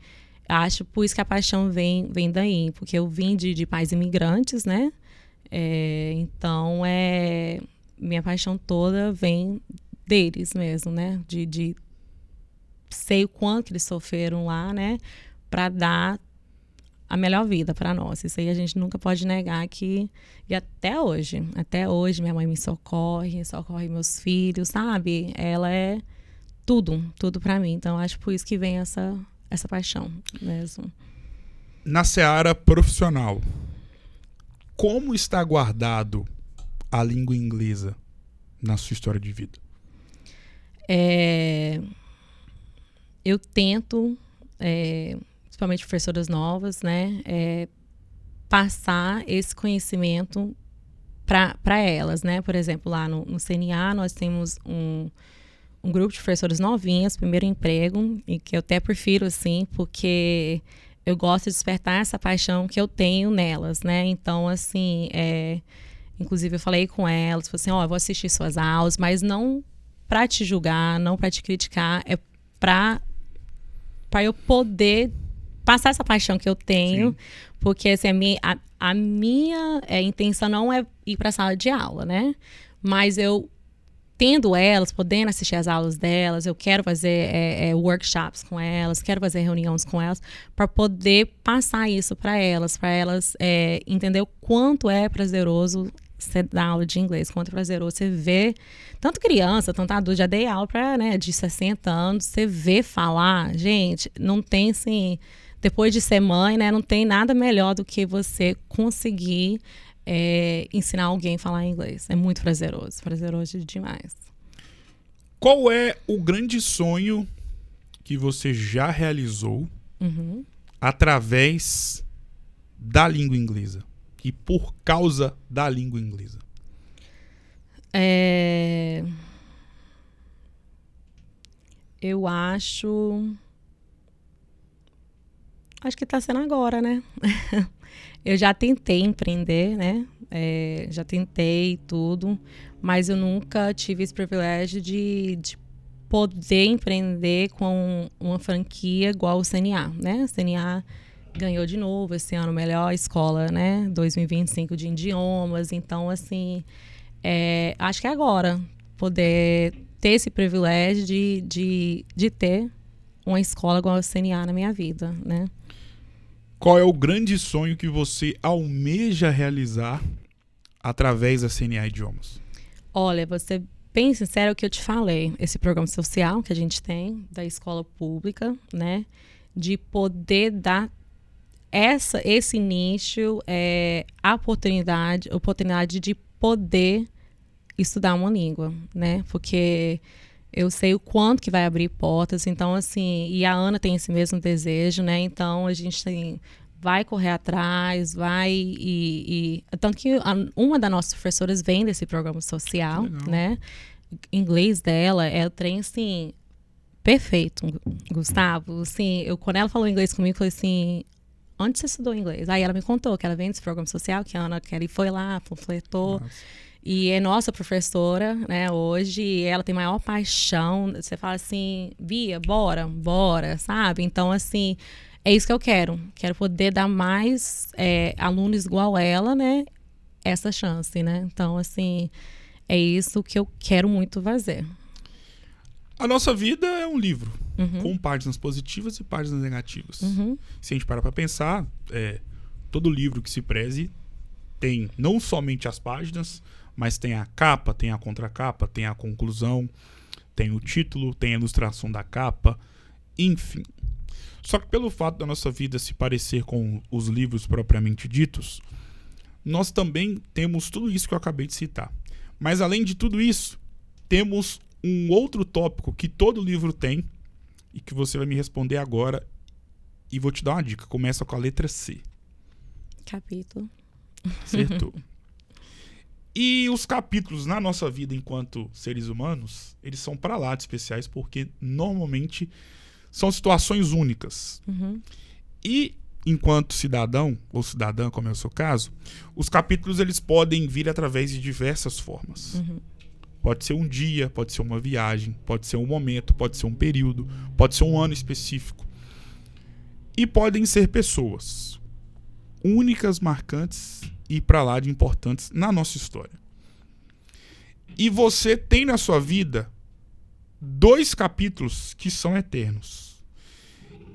acho por isso que a paixão vem daí. Porque eu vim de pais imigrantes, né? Então, minha paixão toda vem deles mesmo, né? De sei o quanto eles sofreram lá, né? Para dar a melhor vida para nós. Isso aí a gente nunca pode negar que... E até hoje minha mãe me socorre meus filhos, sabe? Ela é tudo para mim. Então, acho por isso que vem essa paixão mesmo. Na seara profissional, como está guardado a língua inglesa na sua história de vida? Eu tento, principalmente professoras novas, né, passar esse conhecimento para elas, né? Por exemplo, lá no CNA nós temos um grupo de professoras novinhas, primeiro emprego, e que eu até prefiro, assim, porque eu gosto de despertar essa paixão que eu tenho nelas, né? Então, assim, inclusive eu falei com elas, falei assim, eu vou assistir suas aulas, mas não para te julgar, não para te criticar, é para eu poder passar essa paixão que eu tenho. Sim. Porque assim, a minha intenção não é ir para a sala de aula, né? Mas eu tendo elas, podendo assistir as aulas delas, eu quero fazer workshops com elas, quero fazer reuniões com elas, para poder passar isso para elas entender o quanto é prazeroso você dar aula de inglês, quanto é prazeroso você ver, tanto criança, tanto adulto, já dei aula para, né, de 60 anos, você vê falar, gente, não tem assim, depois de ser mãe, né, não tem nada melhor do que você conseguir ensinar alguém a falar inglês. É muito prazeroso demais. Qual é o grande sonho que você já realizou através da língua inglesa e por causa da língua inglesa? Eu acho que está sendo agora, né? Eu já tentei empreender, né? Já tentei tudo, mas eu nunca tive esse privilégio de poder empreender com uma franquia igual o CNA, né? O CNA ganhou de novo esse ano melhor escola, né? 2025 de idiomas. Então, assim, acho que é agora poder ter esse privilégio de ter uma escola igual a CNA na minha vida, né? Qual é o grande sonho que você almeja realizar através da CNA Idiomas? Olha, vou ser bem sincero o que eu te falei. Esse programa social que a gente tem da escola pública, né? De poder dar esse nicho, a oportunidade de poder estudar uma língua, né? Porque eu sei o quanto que vai abrir portas, então, assim, e a Ana tem esse mesmo desejo, né? Então, a gente vai correr atrás, tanto que uma das nossas professoras vem desse programa social, né? Inglês dela é o trem, assim, perfeito, Gustavo. Assim, quando ela falou inglês comigo, eu falei assim, onde você estudou inglês? Aí ela me contou que ela vem desse programa social, que a Ana Kelly foi lá, panfletou. Nossa. E é nossa professora, né, hoje, e ela tem maior paixão. Você fala assim, Bia, bora, sabe? Então, assim, é isso que eu quero. Quero poder dar mais alunos igual ela, né, essa chance, né? Então, assim, é isso que eu quero muito fazer. A nossa vida é um livro, com páginas positivas e páginas negativas. Se a gente parar para pensar, todo livro que se preze tem não somente as páginas, mas tem a capa, tem a contracapa, tem a conclusão, tem o título, tem a ilustração da capa, enfim. Só que pelo fato da nossa vida se parecer com os livros propriamente ditos, nós também temos tudo isso que eu acabei de citar. Mas além de tudo isso, temos um outro tópico que todo livro tem e que você vai me responder agora e vou te dar uma dica. Começa com a letra C. Capítulo. Acertou. E os capítulos na nossa vida enquanto seres humanos, eles são pra lá de especiais porque normalmente são situações únicas. E enquanto cidadão ou cidadã, como é o seu caso, os capítulos eles podem vir através de diversas formas. Pode ser um dia, pode ser uma viagem, pode ser um momento, pode ser um período, pode ser um ano específico. E podem ser pessoas únicas, marcantes e pra lá de importantes na nossa história. E você tem na sua vida 2 capítulos que são eternos.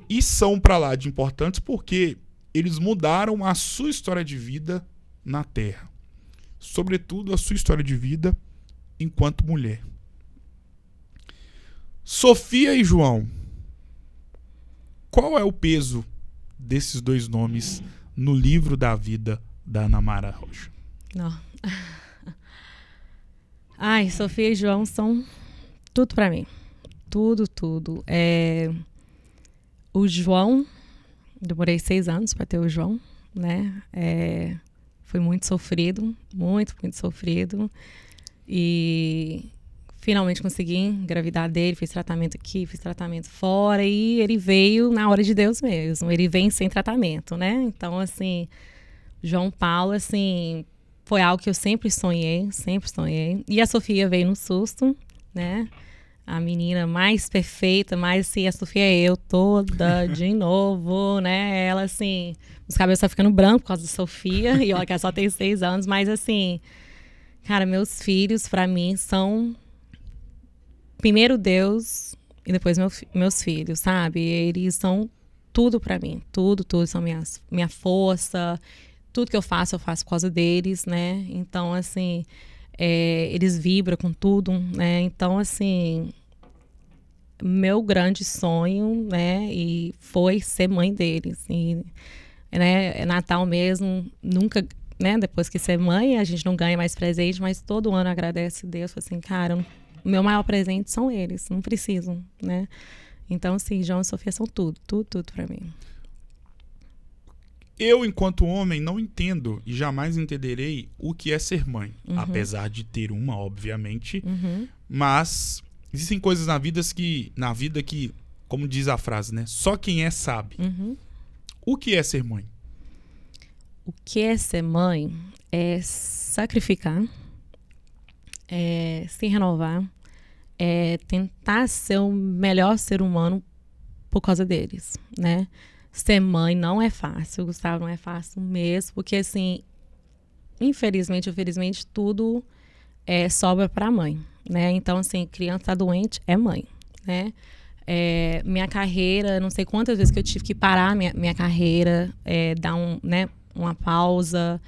E são pra lá de importantes porque eles mudaram a sua história de vida na Terra. Sobretudo a sua história de vida enquanto mulher. Sofia e João. Qual é o peso desses 2 nomes no livro da vida da Ana Mara Rocha? Não. Ai, Sofia e João são tudo pra mim. Tudo, tudo. O João, demorei 6 anos para ter o João, né? Foi muito sofrido, muito, muito sofrido. E finalmente consegui engravidar dele, fiz tratamento aqui, fiz tratamento fora, e ele veio na hora de Deus mesmo. Ele vem sem tratamento, né? Então, assim, João Paulo, assim, foi algo que eu sempre sonhei, sempre sonhei. E a Sofia veio no susto, né? A menina mais perfeita, mais assim, a Sofia é eu toda de novo, né? Ela, assim, os cabelos estão ficando brancos por causa da Sofia, e olha que ela só tem 6 anos, mas assim, cara, meus filhos, pra mim, são primeiro Deus e depois meus filhos, sabe? Eles são tudo pra mim, tudo, são minha força, tudo que eu faço por causa deles, né? Então, assim, eles vibram com tudo, né? Então, assim, meu grande sonho, né, e foi ser mãe deles. E, né, Natal mesmo, nunca, né, depois que ser mãe, a gente não ganha mais presente, mas todo ano agradece a Deus, assim, cara, o meu maior presente são eles, não precisam, né? Então, assim, João e Sofia são tudo pra mim. Eu, enquanto homem, não entendo e jamais entenderei o que é ser mãe. Apesar de ter uma, obviamente. Mas existem coisas na vida que, como diz a frase, né? Só quem é sabe. O que é ser mãe? O que é ser mãe é sacrificar, é se renovar, é tentar ser o melhor ser humano por causa deles, né? Ser mãe não é fácil, Gustavo, não é fácil mesmo, porque assim, infelizmente ou felizmente, tudo sobra pra mãe, né? Então, assim, criança tá doente, é mãe, né? Minha carreira, não sei quantas vezes que eu tive que parar minha carreira, dar uma pausa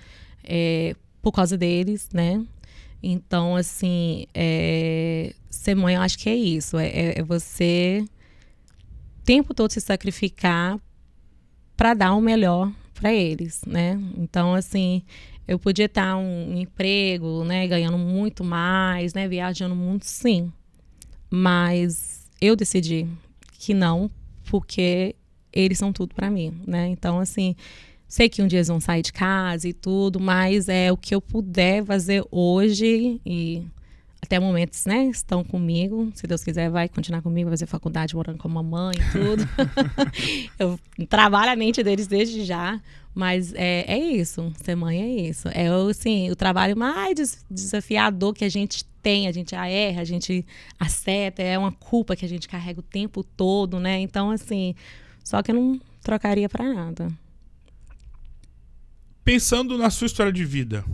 por causa deles, né? Então, assim, ser mãe, eu acho que é isso, é você o tempo todo se sacrificar para dar o melhor para eles, né? Então, assim, eu podia estar um emprego, né, ganhando muito mais, né, viajando muito, sim. Mas eu decidi que não, porque eles são tudo para mim, né? Então, assim, sei que um dia eles vão sair de casa e tudo, mas é o que eu puder fazer hoje e até momentos, né, estão comigo. Se Deus quiser, vai continuar comigo, vai fazer faculdade morando com a mamãe e tudo. Eu trabalho a mente deles desde já, mas é isso, ser mãe é isso. Assim, o trabalho mais desafiador que a gente tem, a gente erra, a gente acerta, é uma culpa que a gente carrega o tempo todo, né? Então, assim, só que eu não trocaria pra nada. Pensando na sua história de vida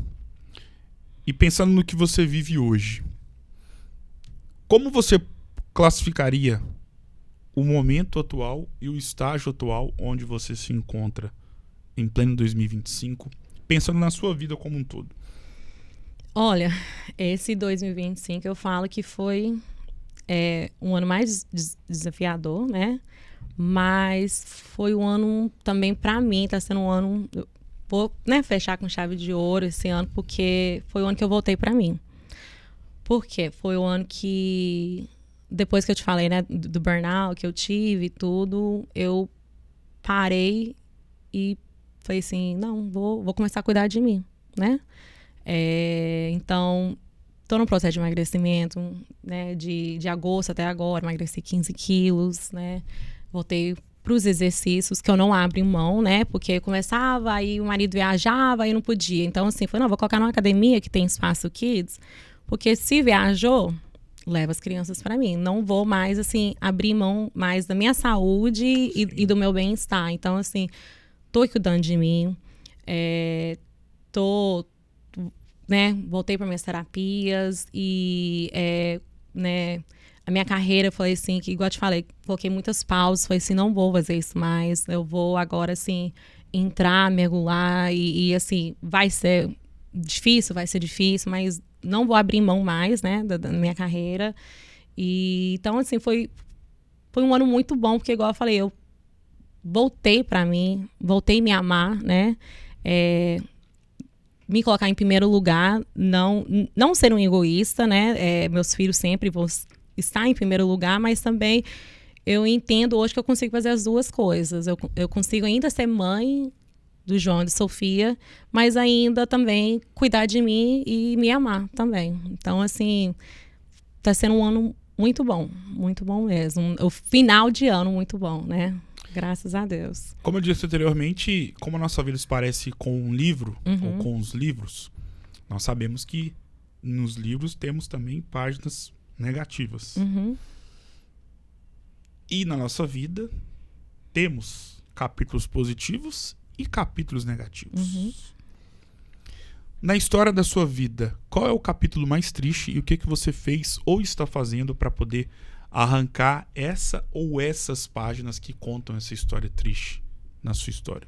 e pensando no que você vive hoje, como você classificaria o momento atual e o estágio atual onde você se encontra em pleno 2025, pensando na sua vida como um todo? Olha, esse 2025 eu falo que foi um ano mais desafiador, né? Mas foi um ano também para mim, tá sendo um ano... Vou, né, fechar com chave de ouro esse ano, porque foi o ano que eu voltei para mim. Por quê? Foi o ano que, depois que eu te falei, né, do burnout que eu tive e tudo, eu parei e falei assim, não, vou começar a cuidar de mim, né? Então, tô no processo de emagrecimento, né? De agosto até agora, emagreci 15 quilos, né? Voltei para os exercícios que eu não abro mão, né? Porque eu começava, aí o marido viajava, aí não podia. Então, assim, falei, não, vou colocar numa academia que tem espaço kids, porque se viajou, leva as crianças para mim. Não vou mais, assim, abrir mão mais da minha saúde e do meu bem-estar. Então, assim, tô cuidando de mim, né, voltei para minhas terapias e, né, a minha carreira, foi assim, que igual eu te falei, coloquei muitas pausas, falei assim, não vou fazer isso mais, eu vou agora, assim, entrar, mergulhar e assim, vai ser difícil, mas não vou abrir mão mais, né, da minha carreira. E, então, assim, foi um ano muito bom, porque igual eu falei, eu voltei para mim, voltei a me amar, né, me colocar em primeiro lugar, não ser um egoísta, né, meus filhos sempre vão estar em primeiro lugar, mas também eu entendo hoje que eu consigo fazer as duas coisas. Eu consigo ainda ser mãe do João e de Sofia, mas ainda também cuidar de mim e me amar também. Então, assim, tá sendo um ano muito bom mesmo. O final de ano muito bom, né? Graças a Deus. Como eu disse anteriormente, como a nossa vida se parece com um livro, ou com os livros, nós sabemos que nos livros temos também páginas negativas. E na nossa vida temos capítulos positivos e capítulos negativos. Na história da sua vida, qual é o capítulo mais triste e o que você fez ou está fazendo para poder arrancar essa ou essas páginas que contam essa história triste na sua história?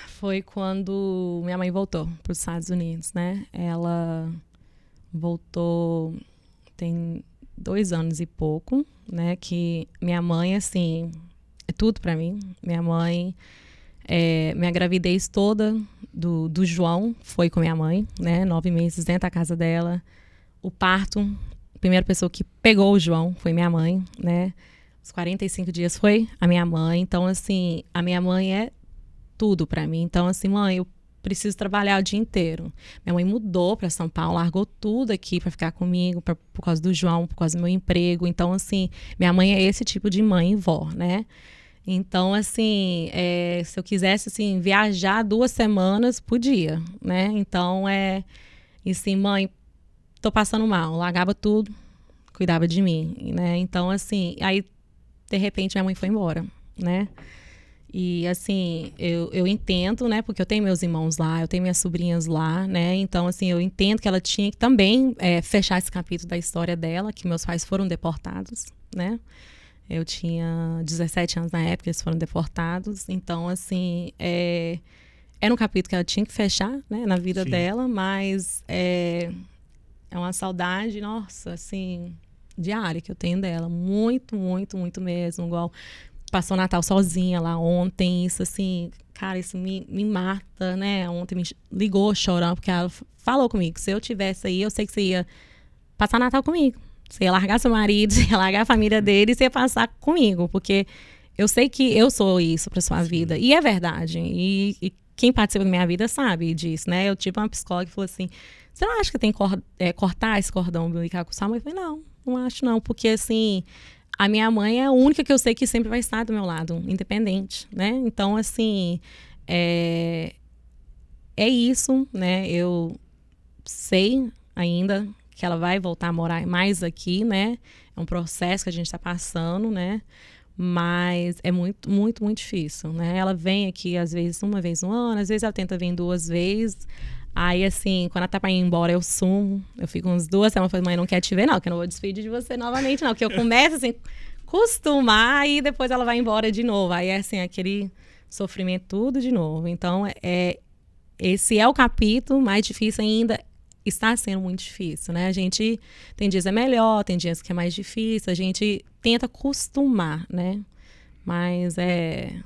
Foi quando minha mãe voltou para os Estados Unidos, né? Ela voltou tem 2 anos e pouco, né? Que minha mãe, assim, é tudo para mim. Minha mãe, minha gravidez toda do João foi com minha mãe, né? 9 meses dentro da casa dela. O parto, a primeira pessoa que pegou o João foi minha mãe, né? Os 45 dias foi a minha mãe. Então, assim, a minha mãe é tudo para mim. Então, assim, mãe, eu preciso trabalhar o dia inteiro. Minha mãe mudou para São Paulo, largou tudo aqui para ficar comigo, por causa do João, por causa do meu emprego. Então, assim, minha mãe é esse tipo de mãe e vó, né? Então, assim, se eu quisesse, assim, viajar 2 semanas, podia, né? Então, e assim, mãe, tô passando mal. Largava tudo, cuidava de mim, né? Então, assim, aí, de repente, minha mãe foi embora, né? E, assim, eu entendo, né? Porque eu tenho meus irmãos lá, eu tenho minhas sobrinhas lá, né? Então, assim, eu entendo que ela tinha que também fechar esse capítulo da história dela, que meus pais foram deportados, né? Eu tinha 17 anos na época, eles foram deportados. Então, assim, era um capítulo que ela tinha que fechar, né? Na vida dela, mas é uma saudade, nossa, assim, diária que eu tenho dela. Muito, muito, muito mesmo. Igual passou o Natal sozinha lá ontem, isso assim, cara, isso me mata, né? Ontem me ligou chorando, porque ela falou comigo, se eu tivesse aí, eu sei que você ia passar Natal comigo. Você ia largar seu marido, você ia largar a família dele e você ia passar comigo, porque eu sei que eu sou isso pra sua vida. E é verdade. E quem participa da minha vida sabe disso, né? Eu tive uma psicóloga que falou assim, você não acha que tem que cortar esse cordão umbilical com sua mãe? Eu falei, não acho não, porque assim, a minha mãe é a única que eu sei que sempre vai estar do meu lado, independente, né? Então, assim, é isso, né? Eu sei ainda que ela vai voltar a morar mais aqui, né? É um processo que a gente está passando, né? Mas é muito, muito, muito difícil, né? Ela vem aqui, às vezes, 1 vez no ano, às vezes ela tenta vir 2 vezes. Aí, assim, quando ela tá pra ir embora, eu sumo. Eu fico uns 2 semanas, eu falo, mãe, não quer te ver, não, que eu não vou despedir de você novamente, não. Porque eu começo, assim, acostumar e depois ela vai embora de novo. Aí, assim, aquele sofrimento tudo de novo. Então, esse é o capítulo mais difícil ainda. Está sendo muito difícil, né? A gente tem dias é melhor, tem dias que é mais difícil, a gente tenta acostumar, né? Mas é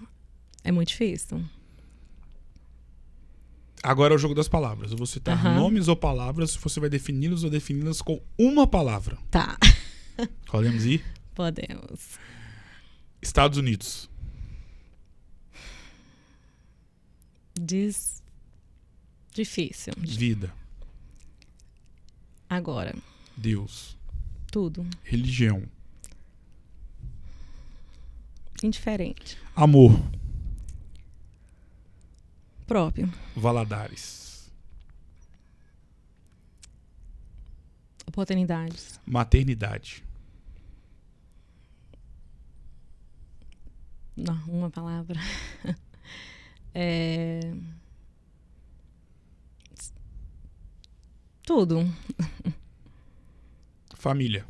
muito difícil. Agora é o jogo das palavras. Eu vou citar nomes ou palavras, você vai defini-los ou defini-las com uma palavra. Tá. Podemos ir? Podemos. Estados Unidos. Difícil. Vida. Agora. Deus. Tudo. Religião. Indiferente. Amor. Próprio. Valadares. Oportunidades. Maternidade. Não, uma palavra. Tudo. Família.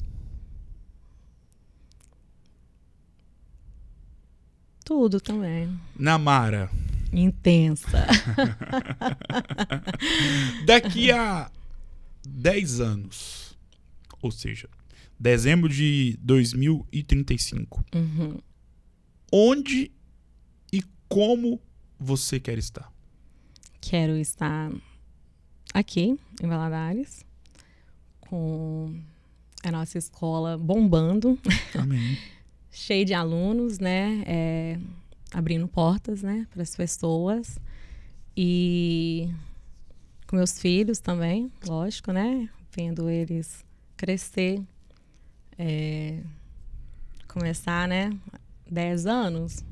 Tudo também. Namara. Intensa. Daqui a 10 anos, ou seja, dezembro de 2035, onde e como você quer estar? Quero estar aqui, em Valadares, com a nossa escola bombando. Amém. Cheio de alunos, né? Abrindo portas, né, para as pessoas. E com meus filhos também, lógico, né? Vendo eles crescer. Começar, né? 10 anos.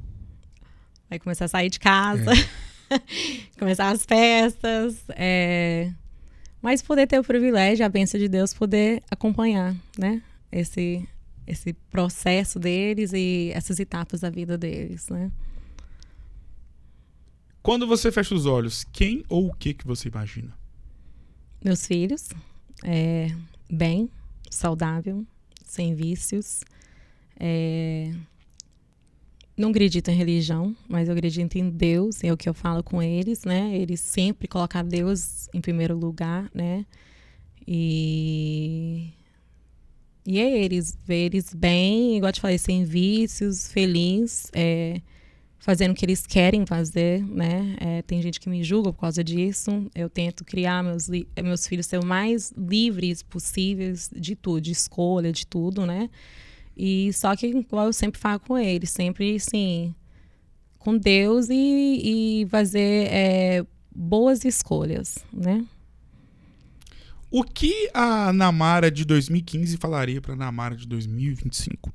Vai começar a sair de casa. Começar as festas. Mas poder ter o privilégio, a bênção de Deus, poder acompanhar, né? Esse processo deles e essas etapas da vida deles, né? Quando você fecha os olhos, quem ou o que você imagina? Meus filhos, bem, saudável, sem vícios. Não acredito em religião, mas eu acredito em Deus, é o que eu falo com eles, né? Eles sempre colocam Deus em primeiro lugar, né? E ver eles bem, igual eu te falei, sem vícios, felizes, fazendo o que eles querem fazer, né? Tem gente que me julga por causa disso. Eu tento criar meus filhos ser o mais livres possíveis de tudo, de escolha, de tudo, né? E só que, igual eu sempre falo com eles, sempre, assim, com Deus e fazer boas escolhas, né? O que a Namara de 2015 falaria para a Namara de 2025?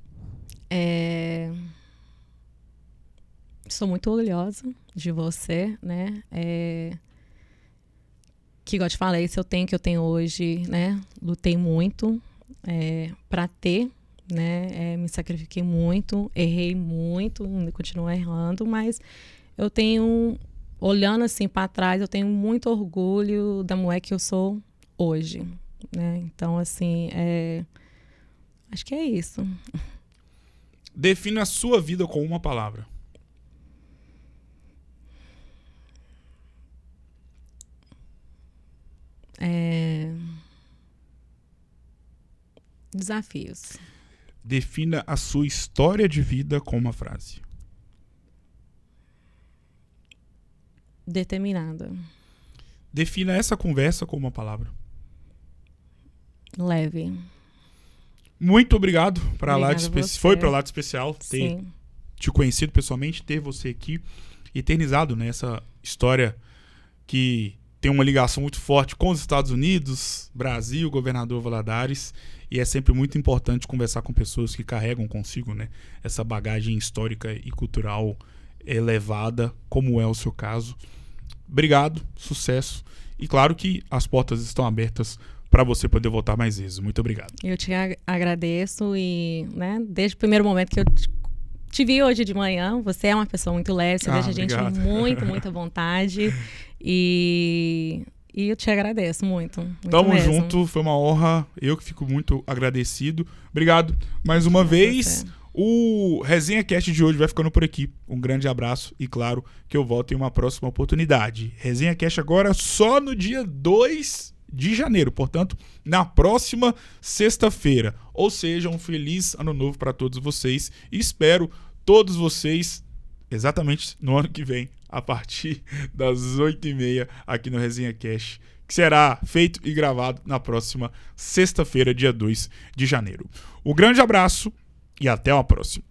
Sou muito orgulhosa de você, né? Que, igual eu te falei, se eu tenho o que eu tenho hoje, né? Lutei muito para ter, né? Me sacrifiquei muito, errei muito, ainda continuo errando, mas eu tenho, olhando assim para trás, eu tenho muito orgulho da mulher que eu sou hoje, né? Então, assim, acho que é isso. Defina a sua vida com uma palavra. Desafios. Defina a sua história de vida com uma frase. Determinada. Defina essa conversa com uma palavra. Leve. Muito obrigado para a Lado Especial. Foi para o Lado Especial ter Sim. te conhecido pessoalmente, ter você aqui eternizado nessa história que tem uma ligação muito forte com os Estados Unidos, Brasil, governador Valadares, e é sempre muito importante conversar com pessoas que carregam consigo, né, essa bagagem histórica e cultural elevada, como é o seu caso. Obrigado, sucesso, e claro que as portas estão abertas para você poder voltar mais vezes. Muito obrigado. Eu te agradeço e, né, desde o primeiro momento que eu te vi hoje de manhã, você é uma pessoa muito leve, você deixa a gente muito à vontade e eu te agradeço muito Tamo mesmo. junto, foi uma honra, eu que fico muito agradecido. Obrigado mais uma vez. O Resenha Cast de hoje vai ficando por aqui. Um grande abraço e claro que eu volto em uma próxima oportunidade. Resenha Cast agora só no dia 2 de janeiro, portanto, na próxima sexta-feira. Ou seja, um feliz ano novo para todos vocês e espero todos vocês exatamente no ano que vem, a partir das 8h30 aqui no Resenha Cast, que será feito e gravado na próxima sexta-feira, dia 2 de janeiro. Um grande abraço e até a próxima.